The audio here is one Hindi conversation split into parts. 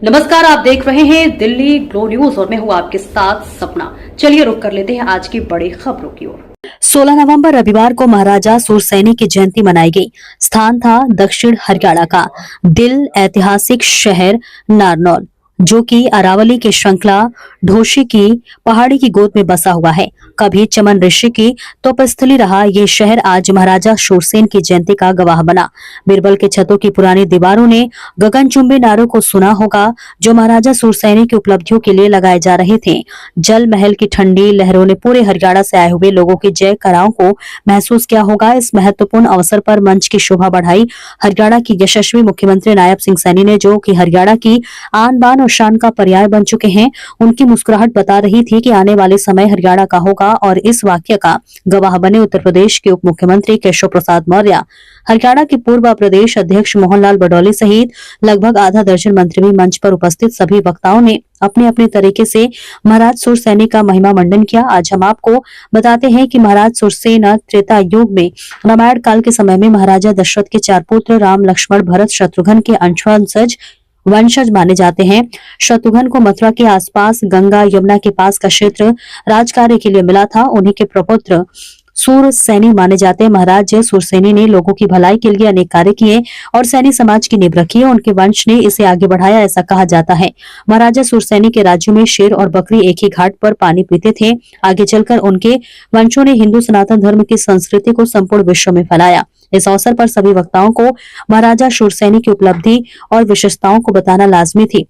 नमस्कार, आप देख रहे हैं दिल्ली ग्लो न्यूज और मैं हूं आपके साथ सपना। चलिए रुक कर लेते हैं आज की बड़ी खबरों की ओर। 16 नवंबर रविवार को महाराजा सुरसैनी की जयंती मनाई गई। स्थान था दक्षिण हरियाणा का दिल ऐतिहासिक शहर नारनौल, जो कि अरावली की श्रृंखला ढोशी की पहाड़ी की गोद में बसा हुआ है। कभी चमन ऋषि की तपस्थली रहा ये शहर आज महाराजा शूरसेन की जयंती का गवाह बना। बीरबल के छतों की पुरानी दीवारों ने गगनचुंबी नारों को सुना होगा, जो महाराजा सुरसैनी की उपलब्धियों के लिए लगाए जा रहे थे। जल महल की ठंडी लहरों ने पूरे हरियाणा से आए हुए लोगों की जय कराओं को महसूस किया होगा। इस महत्वपूर्ण अवसर पर मंच की शोभा बढ़ाई हरियाणा की यशस्वी मुख्यमंत्री नायब सिंह सैनी ने, जो कि हरियाणा की आन बान और शान का पर्याय बन चुके हैं। उनकी मुस्कुराहट बता रही थी कि आने वाले समय हरियाणा का होगा, और इस वाक्य का गवाह बने उत्तर प्रदेश के उप मुख्यमंत्री केशव प्रसाद मौर्य, हरियाणा के पूर्व प्रदेश अध्यक्ष मोहनलाल बडौली सहित लगभग आधा दर्जन मंत्री भी। मंच पर उपस्थित सभी वक्ताओं ने अपने अपने तरीके से महाराज सुरसैनी का महिमा मंडन किया। आज हम आपको बताते हैं कि महाराज सुरसेन त्रेता युग में रामायण काल के समय में महाराजा दशरथ के 4 पुत्र राम, लक्ष्मण, भरत, शत्रुघ्न के वंशज माने जाते हैं। शत्रुघ्न को मथुरा के आसपास गंगा यमुना के पास का क्षेत्र राजकार्य के लिए मिला था। उन्हीं के प्रपुत्र सुरसैनी माने जाते हैं। महाराज सुरसैनी ने लोगों की भलाई के लिए अनेक कार्य किए और सैनी समाज की नींव रखी है। उनके वंश ने इसे आगे बढ़ाया, ऐसा कहा जाता है। महाराजा सुरसैनी के राज्यों में शेर और बकरी एक ही घाट पर पानी पीते थे। आगे चलकर उनके वंशों ने हिंदू सनातन धर्म की संस्कृति को संपूर्ण विश्व में फैलाया। इस अवसर पर सभी वक्ताओं को महाराजा सुरसैनी की उपलब्धि और विशेषताओं को बताना लाजमी थी।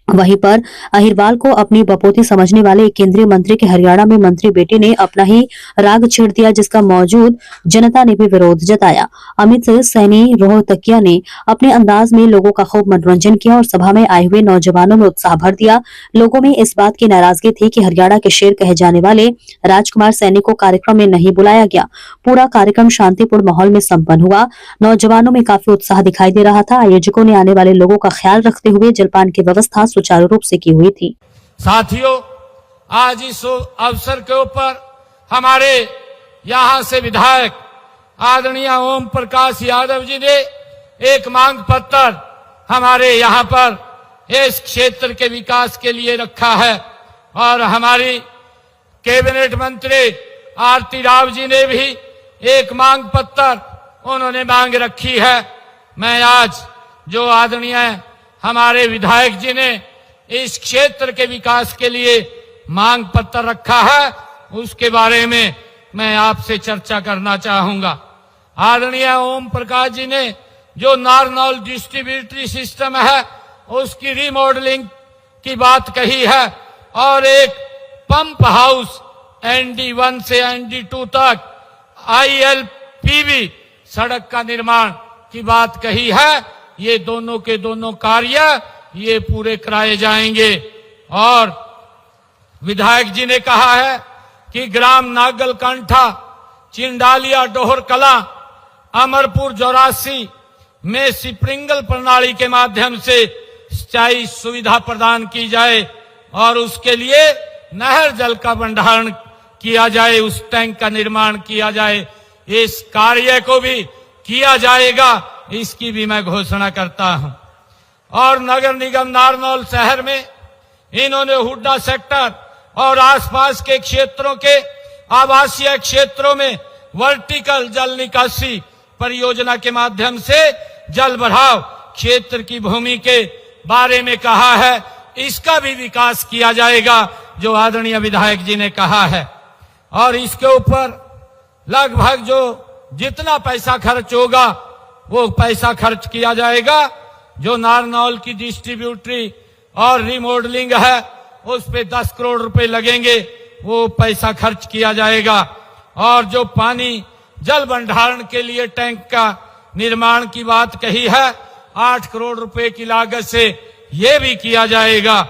वहीं पर अहिरवाल को अपनी बपोती समझने वाले एक केंद्रीय मंत्री के हरियाणा में मंत्री बेटे ने अपना ही राग छेड़ दिया, जिसका मौजूद जनता ने भी विरोध जताया। अमित सैनी रोहतकिया ने अपने अंदाज में लोगों का खूब मनोरंजन किया और सभा में आए हुए नौजवानों में उत्साह भर दिया। लोगों में इस बात की नाराजगी थी कि हरियाणा के शेर कहे जाने वाले राजकुमार सैनी को कार्यक्रम में नहीं बुलाया गया। पूरा कार्यक्रम शांतिपूर्ण माहौल में संपन्न हुआ। नौजवानों में काफी उत्साह दिखाई दे रहा था। आयोजकों ने आने वाले लोगों का ख्याल रखते हुए जलपान की व्यवस्था सुचारू रूप से की हुई थी। साथियों, आज इस अवसर के ऊपर हमारे यहां से विधायक आदरणीय ओम प्रकाश यादव जी ने एक मांग पत्र हमारे यहां पर इस क्षेत्र के विकास के लिए रखा है, और हमारी कैबिनेट मंत्री आरती राव जी ने भी एक मांग पत्र उन्होंने मांग रखी है। मैं आज जो आदरणीय हमारे विधायक जी ने इस क्षेत्र के विकास के लिए मांग पत्र रखा है, उसके बारे में मैं आपसे चर्चा करना चाहूंगा। आदरणीय ओम प्रकाश जी ने जो नारनौल डिस्ट्रीब्यूटरी सिस्टम है उसकी रिमॉडलिंग की बात कही है, और एक पंप हाउस ND1 से ND2 तक ILPB सड़क का निर्माण की बात कही है। ये दोनों के दोनों कार्य ये पूरे कराए जाएंगे। और विधायक जी ने कहा है कि ग्राम नागलकंठा, चिंडालिया, डोहर कला, अमरपुर 84 में स्प्रिंकल प्रणाली के माध्यम से सिंचाई सुविधा प्रदान की जाए और उसके लिए नहर जल का भंडारण किया जाए, उस टैंक का निर्माण किया जाए। इस कार्य को भी किया जाएगा, इसकी भी मैं घोषणा करता हूं। और नगर निगम नारनौल शहर में इन्होंने हुड्डा सेक्टर और आसपास के क्षेत्रों के आवासीय क्षेत्रों में वर्टिकल जल निकासी परियोजना के माध्यम से जल बढ़ाव क्षेत्र की भूमि के बारे में कहा है। इसका भी विकास किया जाएगा, जो आदरणीय विधायक जी ने कहा है। और इसके ऊपर लगभग जो जितना पैसा खर्च होगा वो पैसा खर्च किया जाएगा। जो नारनौल की डिस्ट्रीब्यूटरी और रिमॉडलिंग है उस पे 10 करोड़ रुपए लगेंगे, वो पैसा खर्च किया जाएगा। और जो पानी जल भंडारण के लिए टैंक का निर्माण की बात कही है 8 करोड़ रुपए की लागत से ये भी किया जाएगा।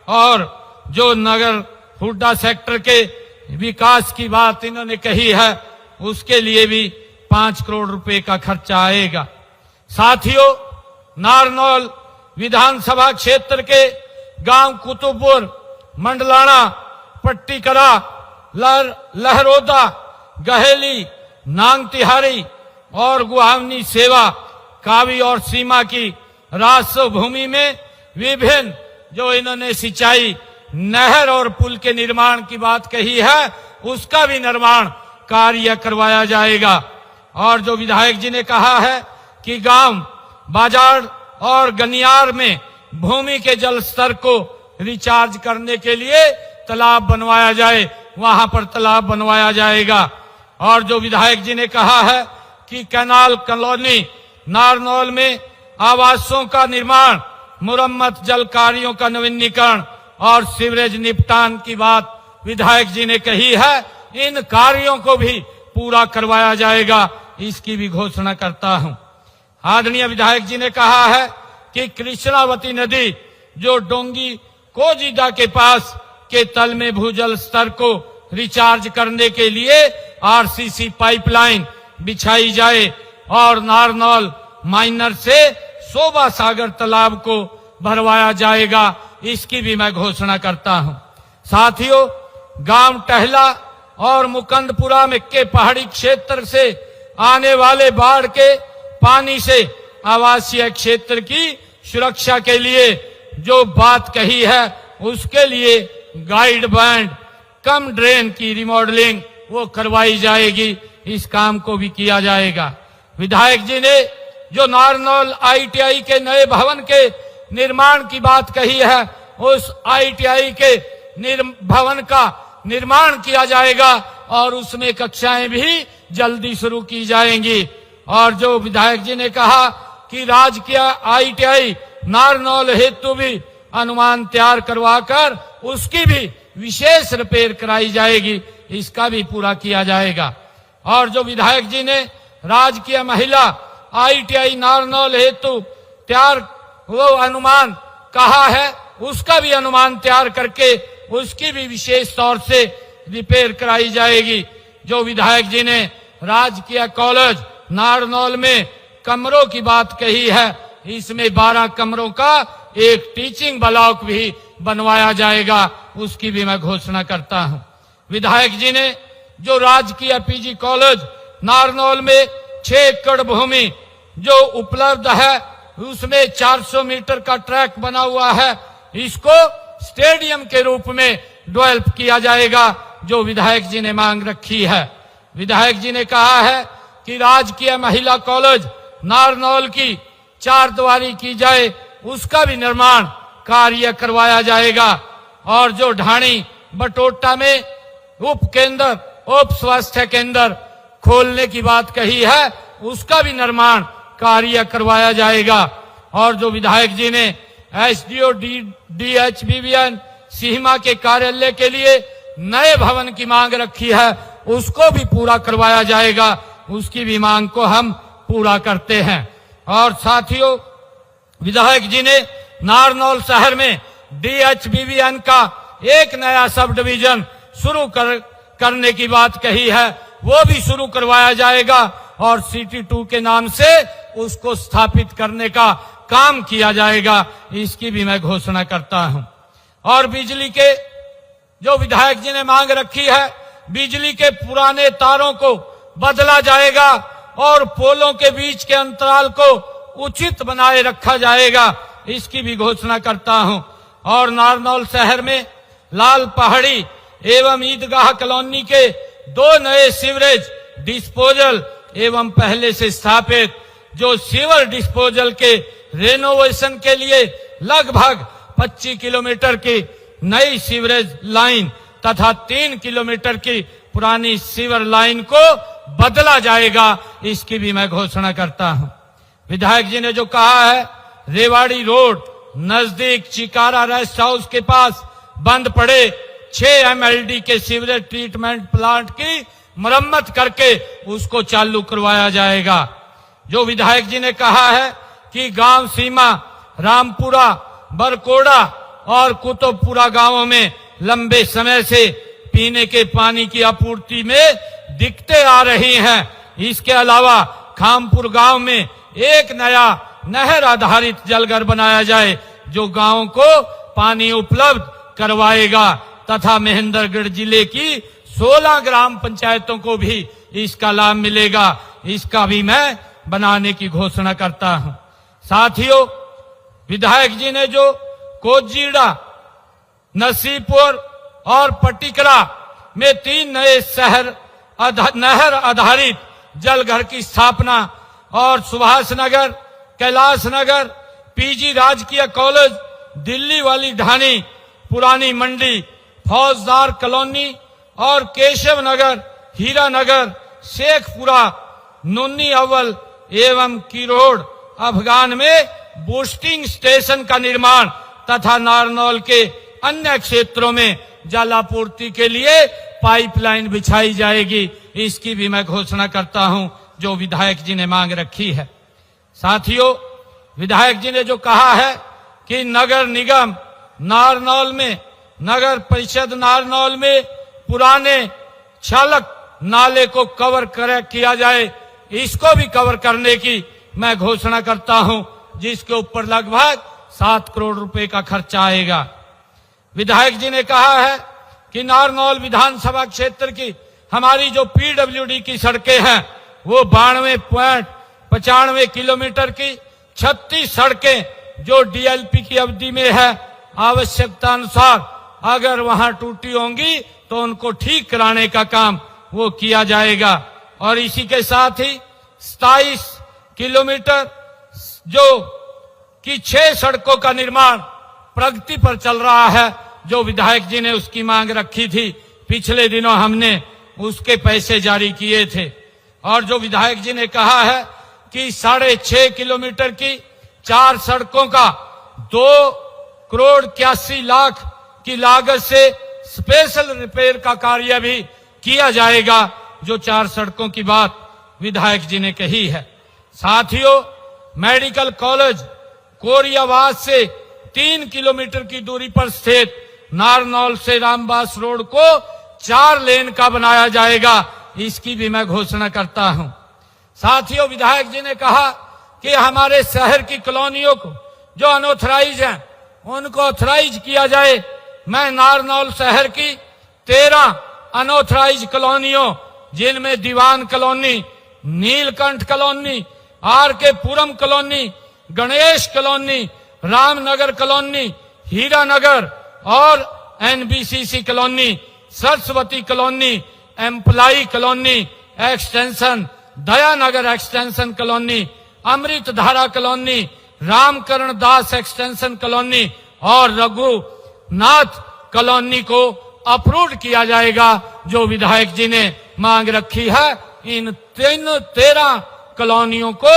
और जो नगर हुड्डा सेक्टर के विकास की बात इन्होंने कही है उसके लिए भी 5 करोड़ रुपए का खर्चा आएगा। साथियों, नारनौल विधानसभा क्षेत्र के गांव कुतुबपुर, मंडलाना, पट्टीकरा, लहरोदा, गहेली, नांग तिहारी और गुहावनी सेवा, कावी और सीमा की राजस्व भूमि में विभिन्न जो इन्होंने सिंचाई, नहर और पुल के निर्माण की बात कही है, उसका भी निर्माण कार्य करवाया जाएगा। और जो विधायक जी ने कहा है कि गांव, बाजार और गनियार में भूमि के जल स्तर को रिचार्ज करने के लिए तालाब बनवाया जाए, वहां पर तालाब बनवाया जाएगा। और जो विधायक जी ने कहा है कि कैनाल कॉलोनी नारनौल में आवासों का निर्माण, मुरम्मत, जल कार्यों का नवीनीकरण और सीवरेज निपटान की बात विधायक जी ने कही है, इन कार्यों को भी पूरा करवाया जाएगा, इसकी भी घोषणा करता हूं। आदरणीय विधायक जी ने कहा है कि कृष्णावती नदी जो डोंगी कोजीदा के पास के तल में भूजल स्तर को रिचार्ज करने के लिए आरसीसी पाइपलाइन बिछाई जाए और नारनौल माइनर से शोभा सागर तालाब को भरवाया जाएगा, इसकी भी मैं घोषणा करता हूं। साथियों, गांव टहला और मुकंदपुरा में के पहाड़ी क्षेत्र से आने वाले बाढ़ के पानी से आवासीय क्षेत्र की सुरक्षा के लिए जो बात कही है, उसके लिए गाइड बैंड, कम ड्रेन की रिमॉडलिंग वो करवाई जाएगी, इस काम को भी किया जाएगा। विधायक जी ने जो नारनौल आईटीआई के नए भवन के निर्माण की बात कही है, उस आईटीआई के भवन का निर्माण किया जाएगा और उसमें कक्षाएं भी जल्दी शुरू की जाएंगी। और जो विधायक जी ने कहा कि राजकीय आईटीआई नारनौल हेतु भी अनुमान तैयार करवाकर उसकी भी विशेष रिपेयर कराई जाएगी, इसका भी पूरा किया जाएगा। और जो विधायक जी ने राजकीय महिला आईटीआई नारनौल हेतु तैयार वो अनुमान कहा है, उसका भी अनुमान तैयार करके उसकी भी विशेष तौर से रिपेयर कराई जाएगी। जो विधायक जी ने राजकीय कॉलेज नारनौल में कमरों की बात कही है, इसमें 12 कमरों का एक टीचिंग ब्लॉक भी बनवाया जाएगा, उसकी भी मैं घोषणा करता हूं। विधायक जी ने जो राजकीय पीजी कॉलेज नारनौल में 6 एकड़ भूमि जो उपलब्ध है, उसमें 400 मीटर का ट्रैक बना हुआ है, इसको स्टेडियम के रूप में डेवलप किया जाएगा, जो विधायक जी ने मांग रखी है। विधायक जी ने कहा है कि राजकीय महिला कॉलेज नारनौल की 4 दीवारी की जाए, उसका भी निर्माण कार्य करवाया जाएगा। और जो ढाणी बटोटा में उप स्वास्थ्य केंद्र खोलने की बात कही है, उसका भी निर्माण कार्य करवाया जाएगा। और जो विधायक जी ने एसडीओ डीएचबीवीएन सीमा के कार्यालय के लिए नए भवन की मांग रखी है, उसको भी पूरा करवाया जाएगा, उसकी भी मांग को हम पूरा करते हैं। और साथियों, विधायक जी ने नारनौल शहर में डीएचबीवीएन का एक नया सब डिवीजन शुरू करने की बात कही है, वो भी शुरू करवाया जाएगा और सिटी 2 के नाम से उसको स्थापित करने का काम किया जाएगा, इसकी भी मैं घोषणा करता हूं। और बिजली के जो विधायक जी ने मांग रखी है, बिजली के पुराने तारों को बदला जाएगा और पोलों के बीच के अंतराल को उचित बनाए रखा जाएगा, इसकी भी घोषणा करता हूं। और नारनौल शहर में लाल पहाड़ी एवं ईदगाह कॉलोनी के 2 नए सीवरेज डिस्पोजल एवं पहले से स्थापित जो सीवर डिस्पोजल के रेनोवेशन के लिए लगभग 25 किलोमीटर की नई सीवरेज लाइन तथा 3 किलोमीटर की पुरानी सीवर लाइन को बदला जाएगा, इसकी भी मैं घोषणा करता हूं। विधायक जी ने जो कहा है, रेवाड़ी रोड नजदीक चिकारा रेस्ट हाउस के पास बंद पड़े 6 MLD के सीवरेज ट्रीटमेंट प्लांट की मरम्मत करके उसको चालू करवाया जाएगा। जो विधायक जी ने कहा है कि गांव सीमा रामपुरा, बरकोड़ा और कुतुबपुरा गांवों में लंबे समय से पीने के पानी की आपूर्ति में दिक्कतें आ रही हैं। इसके अलावा खामपुर गांव में एक नया नहर आधारित जलघर बनाया जाए, जो गांवों को पानी उपलब्ध करवाएगा तथा महेंद्रगढ़ जिले की 16 ग्राम पंचायतों को भी इसका लाभ मिलेगा, इसका भी मैं बनाने की घोषणा करता हूं। साथियों, विधायक जी ने जो कोजीड़ा, नसीपुर और पटिकरा में 3 नए नहर आधारित जलघर की स्थापना और सुभाष नगर, कैलाश नगर, पीजी राजकीय कॉलेज, दिल्ली वाली ढाणी, पुरानी मंडी, फौजदार कॉलोनी और केशव नगर, हीरा नगर, शेखपुरा, नुन्नी अव्वल एवं किरोड़ अफगान में बूस्टिंग स्टेशन का निर्माण तथा नारनौल के अन्य क्षेत्रों में जल आपूर्ति के लिए पाइपलाइन बिछाई जाएगी। इसकी भी मैं घोषणा करता हूं जो विधायक जी ने मांग रखी है। साथियों, विधायक जी ने जो कहा है कि नगर निगम नारनौल में, नगर परिषद नारनौल में पुराने चालक नाले को कवर किया जाए, इसको भी कवर करने की मैं घोषणा करता हूं, जिसके ऊपर लगभग 7 करोड़ रुपए का खर्चा आएगा। विधायक जी ने कहा है कि नारनौल विधानसभा क्षेत्र की हमारी जो पीडब्ल्यूडी की सड़कें हैं वो 92.95 किलोमीटर की 36 सड़कें जो डीएलपी की अवधि में है, आवश्यकता अनुसार अगर वहां टूटी होंगी तो उनको ठीक कराने का काम वो किया जाएगा। और इसी के साथ ही 27 किलोमीटर जो कि 6 सड़कों का निर्माण प्रगति पर चल रहा है, जो विधायक जी ने उसकी मांग रखी थी। पिछले दिनों हमने उसके पैसे जारी किए थे। और जो विधायक जी ने कहा है कि 6.5 किलोमीटर की 4 सड़कों का 2 करोड़ 81 लाख की लागत से स्पेशल रिपेयर का कार्य भी किया जाएगा, जो 4 सड़कों की बात विधायक जी ने कही है। साथियों, मेडिकल कॉलेज कोरियावास से 3 किलोमीटर की दूरी पर स्थित नारनौल से रामबास रोड को 4 लेन का बनाया जाएगा, इसकी भी मैं घोषणा करता हूं। साथियों, विधायक जी ने कहा कि हमारे शहर की कॉलोनियों को जो अनऑथराइज हैं उनको ऑथराइज किया जाए। मैं नारनौल शहर की 13 अनऑथराइज कॉलोनियों, जिनमें Diwan colony, Neelkanth colony, R K Puram colony, Ganesh colony, Ramnagar colony, Hira Nagar और NBCC colony, Saraswati colony, employee colony extension, Dayanagar extension colony, Amrit Dhara colony, Ramkaran Das extension colony और रघुनाथ कॉलोनी को अप्रूव किया जाएगा, जो विधायक जी ने मांग रखी है। इन 13 कॉलोनियों को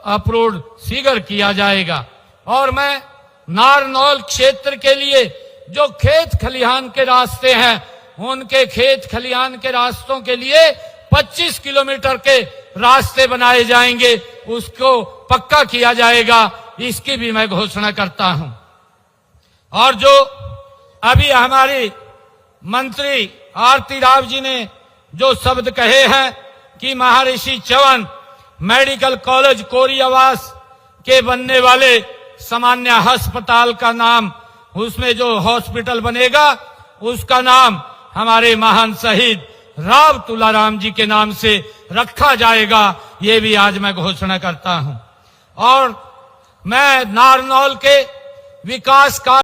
अप्रूव शीघ्र किया जाएगा। और मैं नारनौल क्षेत्र के लिए जो खेत खलिहान के रास्ते हैं, उनके खेत खलिहान के रास्तों के लिए 25 किलोमीटर के रास्ते बनाए जाएंगे, उसको पक्का किया जाएगा, इसकी भी मैं घोषणा करता हूं। और जो अभी हमारी मंत्री आरती राव जी ने जो शब्द कहे हैं कि महर्षि चवन मेडिकल कॉलेज कोरियावास के बनने वाले सामान्य अस्पताल का नाम, उसमें जो हॉस्पिटल बनेगा उसका नाम हमारे महान शहीद राव तुलाराम जी के नाम से रखा जाएगा, ये भी आज मैं घोषणा करता हूं। और मैं नारनौल के विकास का